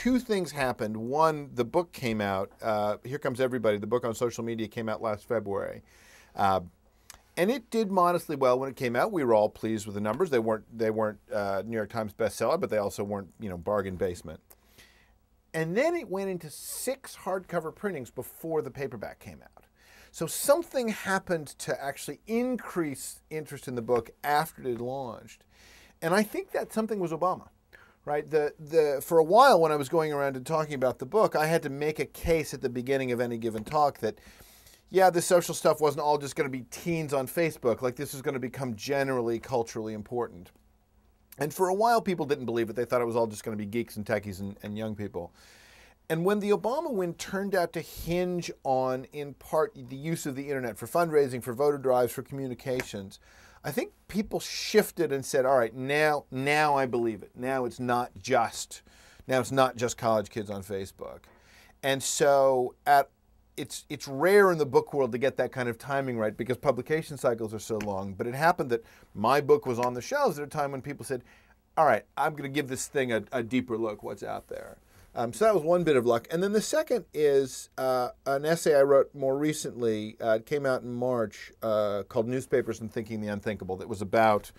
two things happened. One, the book came out. Here Comes Everybody, the book on social media, came out last February. And it did modestly well when it came out. We were all pleased with the numbers. They weren't New York Times bestseller, but they also weren't, bargain basement. And then it went into 6 hardcover printings before the paperback came out. So something happened to actually increase interest in the book after it had launched. And I think that something was Obama, right? For a while when I was going around and talking about the book, I had to make a case at the beginning of any given talk that, yeah, the social stuff wasn't all just going to be teens on Facebook. Like, this was going to become generally culturally important. And for a while, people didn't believe it. They thought it was all just going to be geeks and techies and young people. And when the Obama win turned out to hinge on, in part, the use of the internet for fundraising, for voter drives, for communications, I think people shifted and said, all right, now I believe it. Now it's not just college kids on Facebook. And so it's rare in the book world to get that kind of timing right because publication cycles are so long. But it happened that my book was on the shelves at a time when people said, all right, I'm going to give this thing a deeper look, what's out there. So that was one bit of luck. And then the second is an essay I wrote more recently. It came out in March called Newspapers and Thinking the Unthinkable. That was about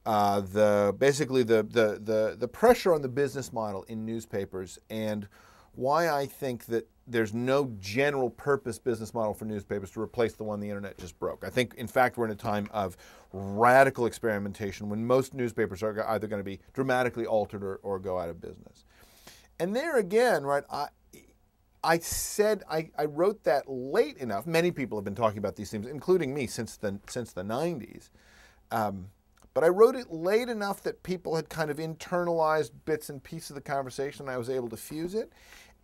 basically the pressure on the business model in newspapers and why I think that there's no general purpose business model for newspapers to replace the one the internet just broke. I think, in fact, we're in a time of radical experimentation when most newspapers are either going to be dramatically altered or go out of business. And there again, right, I wrote that late enough. Many people have been talking about these things, including me, since the 90s. But I wrote it late enough that people had kind of internalized bits and pieces of the conversation, and I was able to fuse it.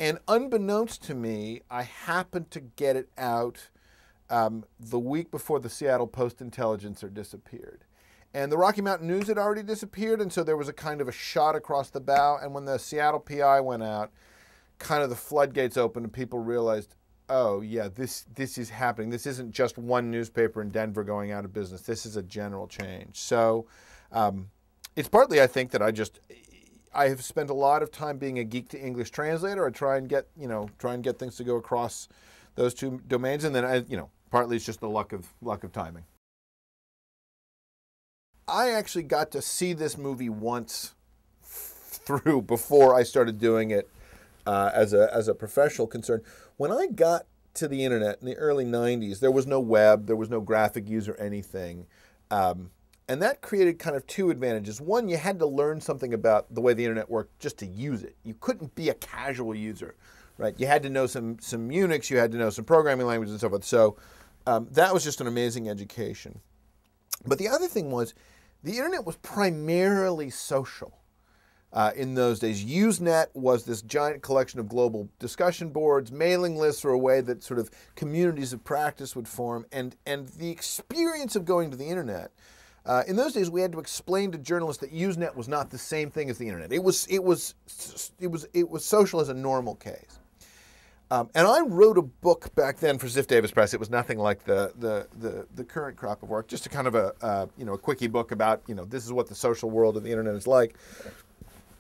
And unbeknownst to me, I happened to get it out the week before the Seattle Post-Intelligencer disappeared. And the Rocky Mountain News had already disappeared, and so there was a kind of a shot across the bow. And when the Seattle PI went out, kind of the floodgates opened and people realized, oh, yeah, this is happening. This isn't just one newspaper in Denver going out of business. This is a general change. So it's partly, I think, that I have spent a lot of time being a geek to English translator. I try and get things to go across those two domains. And then, partly it's just the luck of timing. I actually got to see this movie once through before I started doing it as a professional concern. When I got to the internet in the early 90s, there was no web, there was no graphic user anything. And that created kind of two advantages. One, you had to learn something about the way the internet worked just to use it. You couldn't be a casual user, right? You had to know some Unix, you had to know some programming languages and so forth. So that was just an amazing education. But the other thing was, the internet was primarily social in those days. Usenet was this giant collection of global discussion boards. Mailing lists were a way that sort of communities of practice would form. And the experience of going to the internet, in those days we had to explain to journalists that Usenet was not the same thing as the internet. It was social as a normal case. And I wrote a book back then for Ziff Davis Press. It was nothing like the current crop of work, just a kind of a quickie book about, this is what the social world of the internet is like.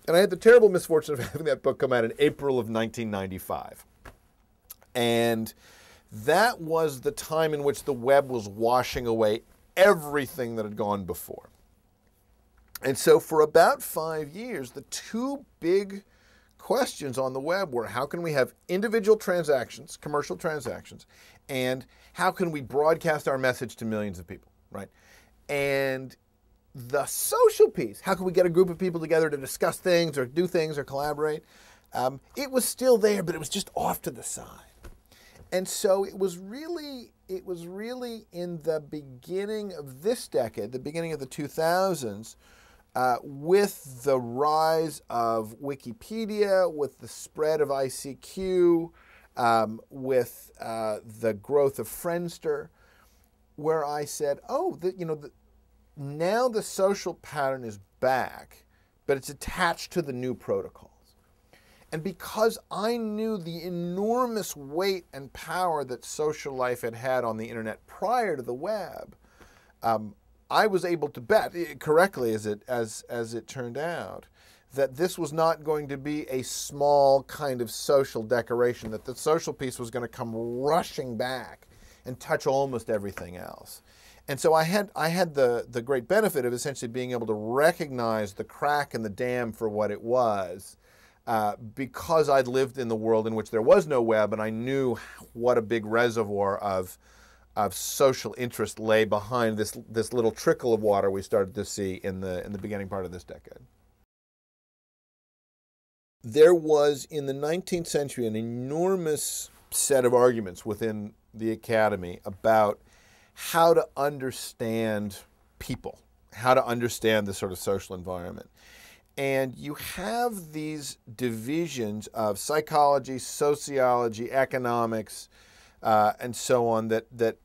And I had the terrible misfortune of having that book come out in April of 1995. And that was the time in which the web was washing away everything that had gone before. And so for about 5 years, the two big questions on the web were, how can we have individual transactions, commercial transactions, and how can we broadcast our message to millions of people, right? And the social piece, how can we get a group of people together to discuss things or do things or collaborate? It was still there, but it was just off to the side. And so it was really in the beginning of this decade, the beginning of the 2000s, with the rise of Wikipedia, with the spread of ICQ, with the growth of Friendster, where I said, now the social pattern is back, but it's attached to the new protocols. And because I knew the enormous weight and power that social life had had on the internet prior to the web, I was able to bet, correctly as it turned out, that this was not going to be a small kind of social decoration, that the social piece was going to come rushing back and touch almost everything else. And so I had the great benefit of essentially being able to recognize the crack in the dam for what it was, because I'd lived in the world in which there was no web, and I knew what a big reservoir of social interest lay behind this little trickle of water we started to see in the beginning part of this decade. There was, in the 19th century, an enormous set of arguments within the academy about how to understand people, how to understand the sort of social environment. And you have these divisions of psychology, sociology, economics, and so on that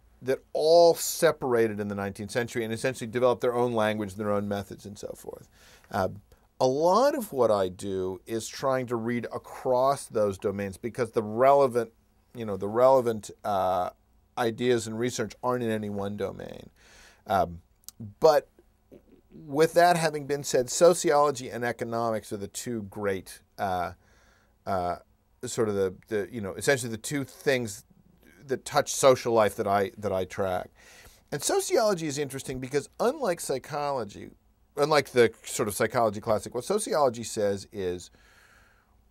all separated in the 19th century and essentially developed their own language, their own methods, and so forth. A lot of what I do is trying to read across those domains, because the relevant ideas and research aren't in any one domain. But with that having been said, sociology and economics are the two great sort of essentially the two things that touch social life that I track. And sociology is interesting because unlike psychology, unlike the sort of psychology classic, what sociology says is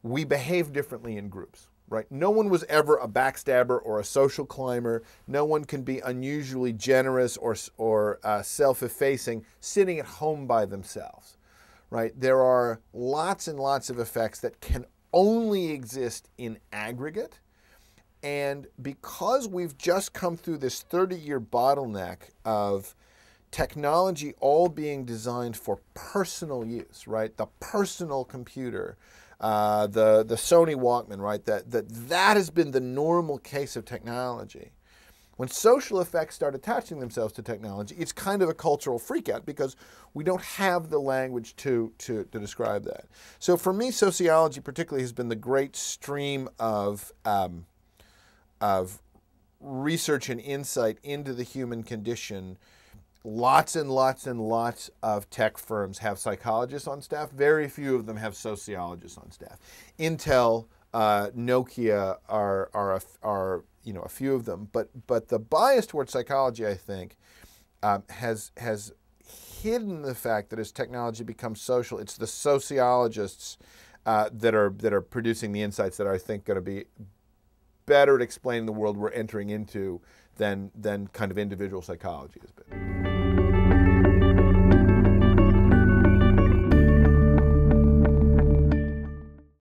we behave differently in groups, right? No one was ever a backstabber or a social climber. No one can be unusually generous or self-effacing sitting at home by themselves, right? There are lots and lots of effects that can only exist in aggregate. And because we've just come through this 30-year bottleneck of technology all being designed for personal use, right? The personal computer, the Sony Walkman, right? That has been the normal case of technology. When social effects start attaching themselves to technology, it's kind of a cultural freakout because we don't have the language to describe that. So for me, sociology particularly has been the great stream of research and insight into the human condition. Lots and lots and lots of tech firms have psychologists on staff. Very few of them have sociologists on staff. Intel, Nokia are a few of them. But the bias towards psychology, I think, has hidden the fact that as technology becomes social, it's the sociologists that are producing the insights that are, I think, going to be better at explaining the world we're entering into than kind of individual psychology has been.